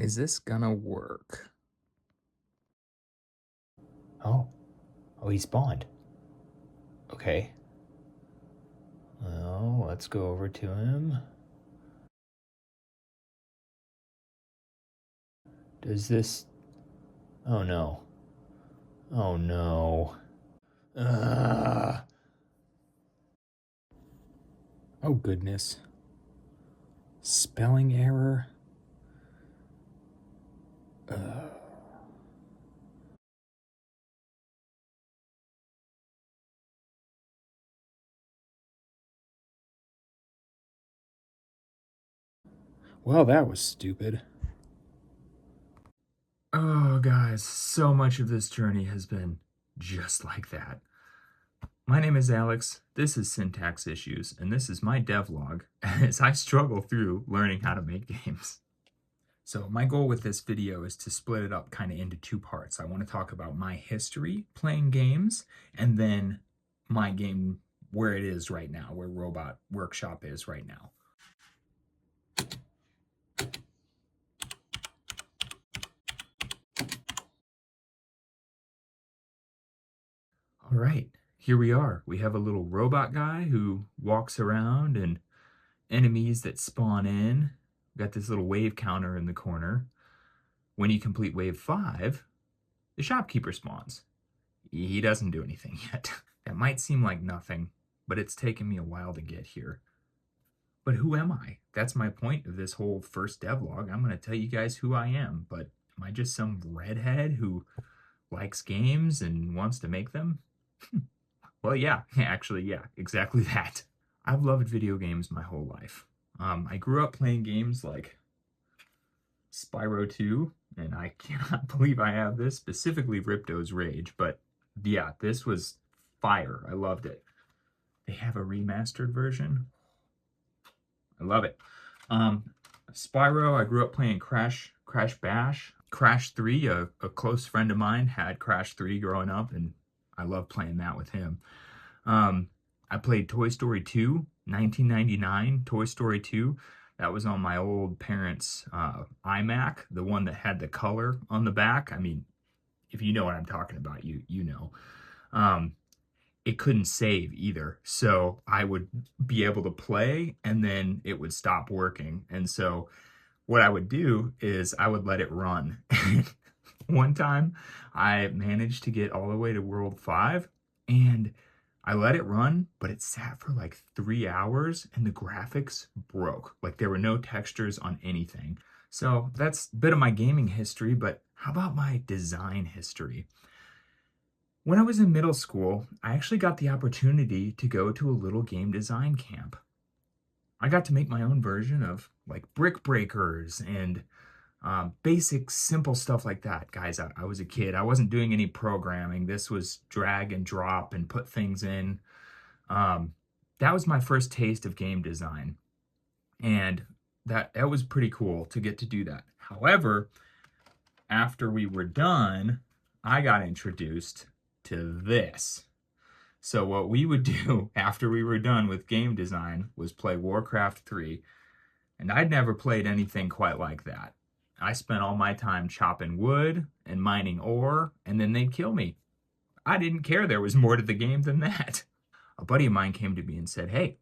Is this gonna work? Oh. Oh, he spawned. Okay. Well, let's go over to him. Does this... Oh, no. Oh, no. Ugh. Oh, goodness. Spelling error? Well, that was stupid. Oh, guys, so much of this journey has been just like that. My name is Alex, this is Syntax Issues, and this is my devlog as I struggle through learning how to make games. So my goal with this video is to split it up kind of into two parts. I want to talk about my history playing games, and then my game where it is right now, where Robot Workshop is right now. All right, here we are. We have a little robot guy who walks around and enemies that spawn in. We've got this little wave counter in the corner. When you complete wave 5, the shopkeeper spawns. He doesn't do anything yet. That might seem like nothing, but it's taken me a while to get here. But who am I? That's my point of this whole first devlog. I'm going to tell you guys who I am, but am I just some redhead who likes games and wants to make them? Well, yeah, actually, yeah, exactly that. I've loved video games my whole life. I grew up playing games like Spyro 2, and I cannot believe I have this, specifically Ripto's Rage, but yeah, this was fire. I loved it. They have a remastered version. I love it. Spyro, I grew up playing Crash Bash. Crash 3, a close friend of mine had Crash 3 growing up, and I love playing that with him. I played Toy Story 2, 1999, Toy Story 2. That was on my old parents' iMac, the one that had the color on the back. I mean, if you know what I'm talking about, you know. It couldn't save either. So I would be able to play and then it would stop working. And so what I would do is I would let it run. One time I managed to get all the way to World 5 and I let it run, but it sat for like 3 hours and the graphics broke. Like there were no textures on anything. So that's a bit of my gaming history, but how about my design history? When I was in middle school, I actually got the opportunity to go to a little game design camp. I got to make my own version of like brick breakers and basic, simple stuff like that. Guys, I was a kid. I wasn't doing any programming. This was drag and drop and put things in. That was my first taste of game design. And that was pretty cool to get to do that. However, after we were done, I got introduced to this. So what we would do after we were done with game design was play Warcraft 3. And I'd never played anything quite like that. I spent all my time chopping wood and mining ore, and then they'd kill me. I didn't care there was more to the game than that. A buddy of mine came to me and said, hey,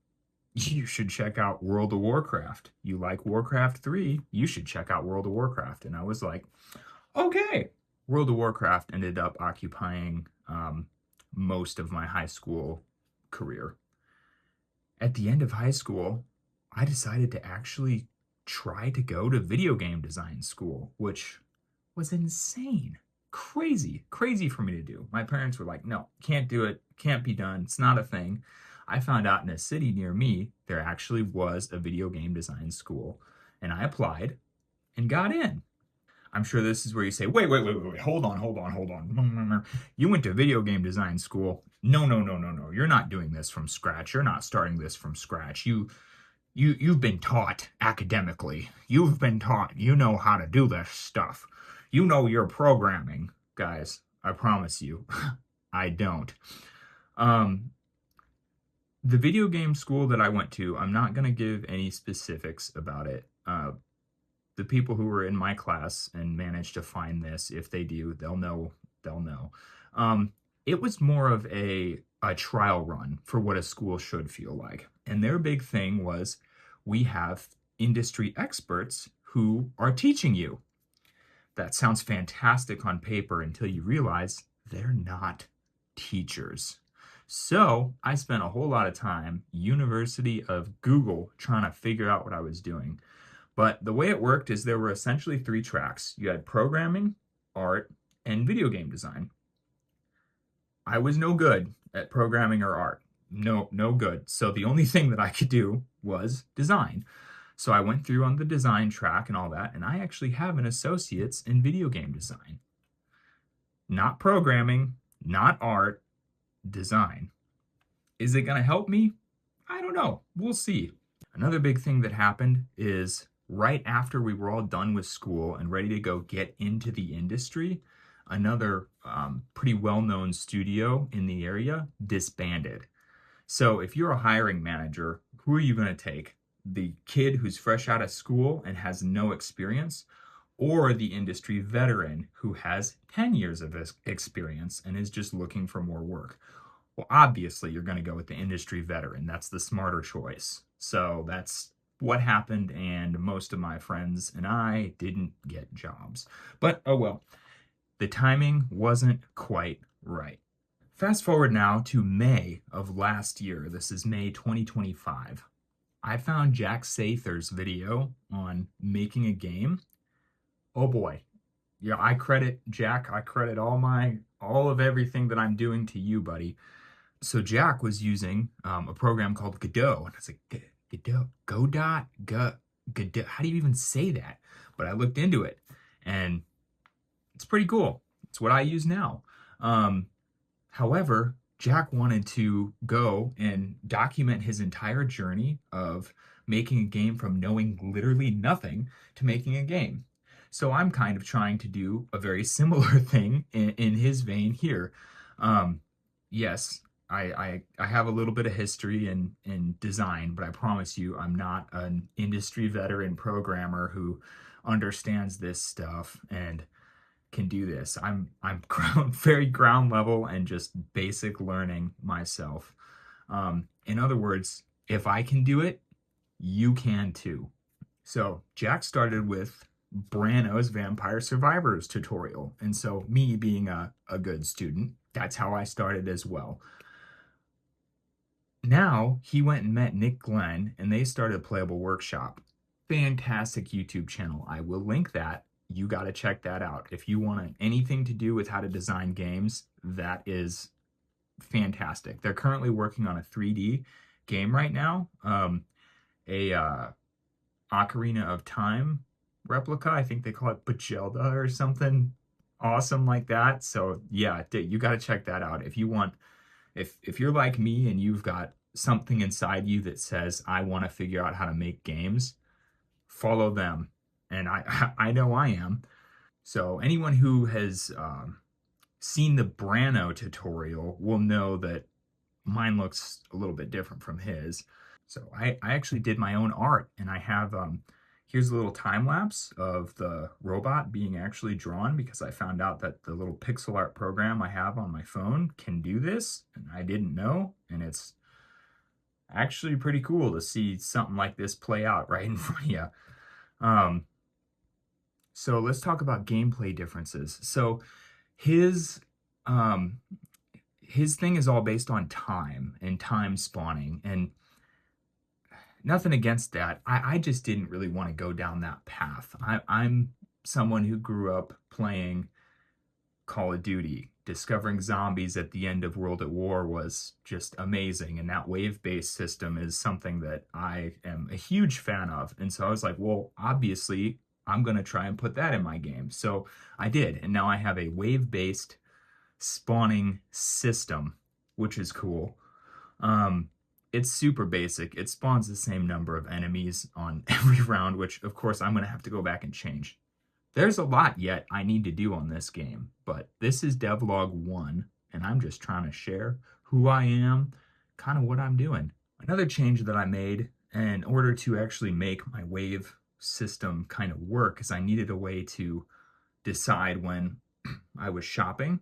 you should check out World of Warcraft. You like Warcraft 3, you should check out World of Warcraft. And I was like, okay. World of Warcraft ended up occupying most of my high school career. At the end of high school, I decided to actually try to go to video game design school, which was insane. Crazy for me to do. My parents were like, no, can't do it, can't be done, it's not a thing. I found out in a city near me, there actually was a video game design school, and I applied and got in. I'm sure this is where you say, wait, hold on. You went to video game design school. No. You're not doing this from scratch. You're not starting this from scratch. You've been taught academically. You've been taught, you know how to do this stuff. You know your programming. Guys, I promise you, I don't. The video game school that I went to, I'm not going to give any specifics about it. the people who were in my class and managed to find this, if they do, they'll know. Um, it was more of a trial run for what a school should feel like. And their big thing was we have industry experts who are teaching you. That sounds fantastic on paper until you realize they're not teachers. So I spent a whole lot of time, University of Google, trying to figure out what I was doing. But the way it worked is there were essentially three tracks. You had programming, art, and video game design. I was no good at programming or art. No good. So the only thing that I could do was design. So I went through on the design track and all that, and I actually have an associate's in video game design. Not programming, not art, design. Is it going to help me? I don't know. We'll see. Another big thing that happened is right after we were all done with school and ready to go get into the industry, another pretty well-known studio in the area disbanded. So if you're a hiring manager, who are you going to take? The kid who's fresh out of school and has no experience, or the industry veteran who has 10 years of experience and is just looking for more work? Well, obviously, you're going to go with the industry veteran. That's the smarter choice. So that's what happened, and most of my friends and I didn't get jobs. But oh well, the timing wasn't quite right. Fast forward now to May of last year. This is May 2025. I found Jack Sather's video on making a game. Oh boy. Yeah, I credit Jack. I credit all of everything that I'm doing to you, buddy. So Jack was using a program called Godot, and it's like Godot, Godot. How do you even say that? But I looked into it, and it's pretty cool. It's what I use now. However, Jack wanted to go and document his entire journey of making a game from knowing literally nothing to making a game. So I'm kind of trying to do a very similar thing in his vein here. Yes, I have a little bit of history in design, but I promise you I'm not an industry veteran programmer who understands this stuff and can do this. I'm very ground level and just basic learning myself. In other words, if I can do it, you can too. So Jack started with Brano's Vampire Survivors tutorial. And so me being a good student, that's how I started as well. Now he went and met Nick Glenn and they started Playable Workshop. Fantastic YouTube channel. I will link that. You got to check that out. If you want anything to do with how to design games, that is fantastic. They're currently working on a 3D game right now, a Ocarina of Time replica. I think they call it Bajelda or something awesome like that. So yeah, you got to check that out. If you want, if you're like me and you've got something inside you that says, I want to figure out how to make games, follow them. And I know I am. So anyone who has seen the Brano tutorial will know that mine looks a little bit different from his. So I actually did my own art, and I have here's a little time lapse of the robot being actually drawn, because I found out that the little pixel art program I have on my phone can do this, and I didn't know, and it's actually pretty cool to see something like this play out right in front of you. So let's talk about gameplay differences. So his his thing is all based on time and time spawning, and nothing against that. I just didn't really want to go down that path. I'm someone who grew up playing Call of Duty. Discovering zombies at the end of World at War was just amazing, and that wave-based system is something that I am a huge fan of. And so I was like, well, obviously, I'm going to try and put that in my game. So I did, and now I have a wave-based spawning system, which is cool. It's super basic. It spawns the same number of enemies on every round, which of course I'm going to have to go back and change. There's a lot yet I need to do on this game, but this is Devlog 1, and I'm just trying to share who I am, kind of what I'm doing. Another change that I made in order to actually make my wave system kind of work because I needed a way to decide when I was shopping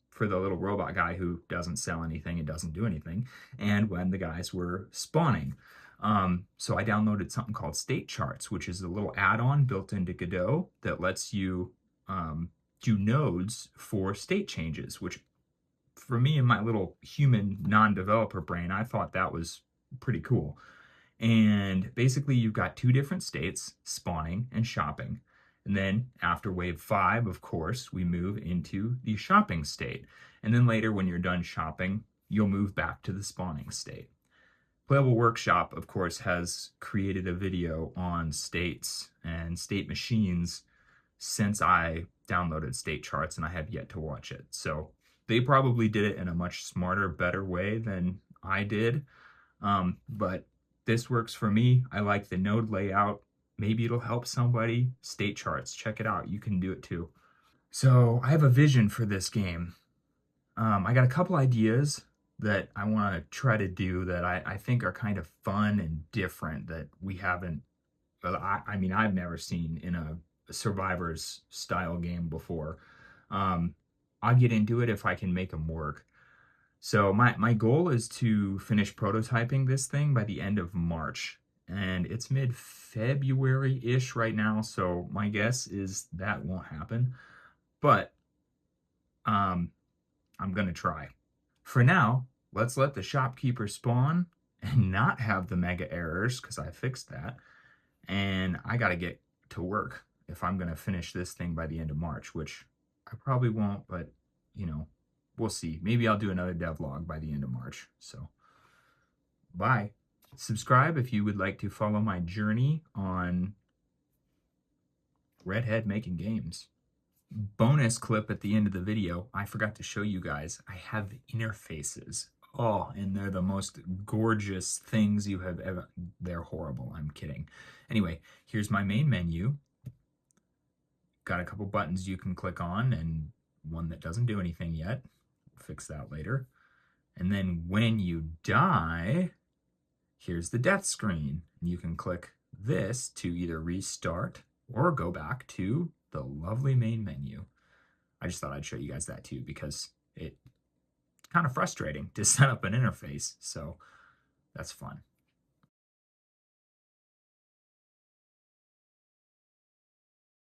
for the little robot guy who doesn't sell anything and doesn't do anything, and when the guys were spawning. So I downloaded something called State Charts, which is a little add-on built into Godot that lets you do nodes for state changes, which for me and my little human non-developer brain, I thought that was pretty cool. And basically, you've got two different states, spawning and shopping. And then after wave 5, of course, we move into the shopping state. And then later, when you're done shopping, you'll move back to the spawning state. Playable Workshop, of course, has created a video on states and state machines since I downloaded State Charts, and I have yet to watch it. So they probably did it in a much smarter, better way than I did. But this works for me. I like the node layout. Maybe it'll help somebody. State Charts, check it out. You can do it too. So I have a vision for this game. I got a couple ideas that I want to try to do that I think are kind of fun and different that we haven't, well, I mean, I've never seen in a Survivors style game before. Um, I'll get into it if I can make them work. So my goal is to finish prototyping this thing by the end of March. And it's mid-February-ish right now, so my guess is that won't happen. But um, I'm gonna try. For now, let's let the shopkeeper spawn and not have the mega errors, because I fixed that. And I gotta get to work if I'm gonna finish this thing by the end of March, which I probably won't, but you know, we'll see. Maybe I'll do another devlog by the end of March. So, bye. Subscribe if you would like to follow my journey on Redhead making games. Bonus clip at the end of the video, I forgot to show you guys. I have interfaces. Oh, and they're the most gorgeous things you have ever. They're horrible. I'm kidding. Anyway, here's my main menu. Got a couple buttons you can click on and one that doesn't do anything yet. Fix that later. And then when you die, here's the death screen. You can click this to either restart or go back to the lovely main menu. I just thought I'd show you guys that too because it's kind of frustrating to set up an interface. So that's fun.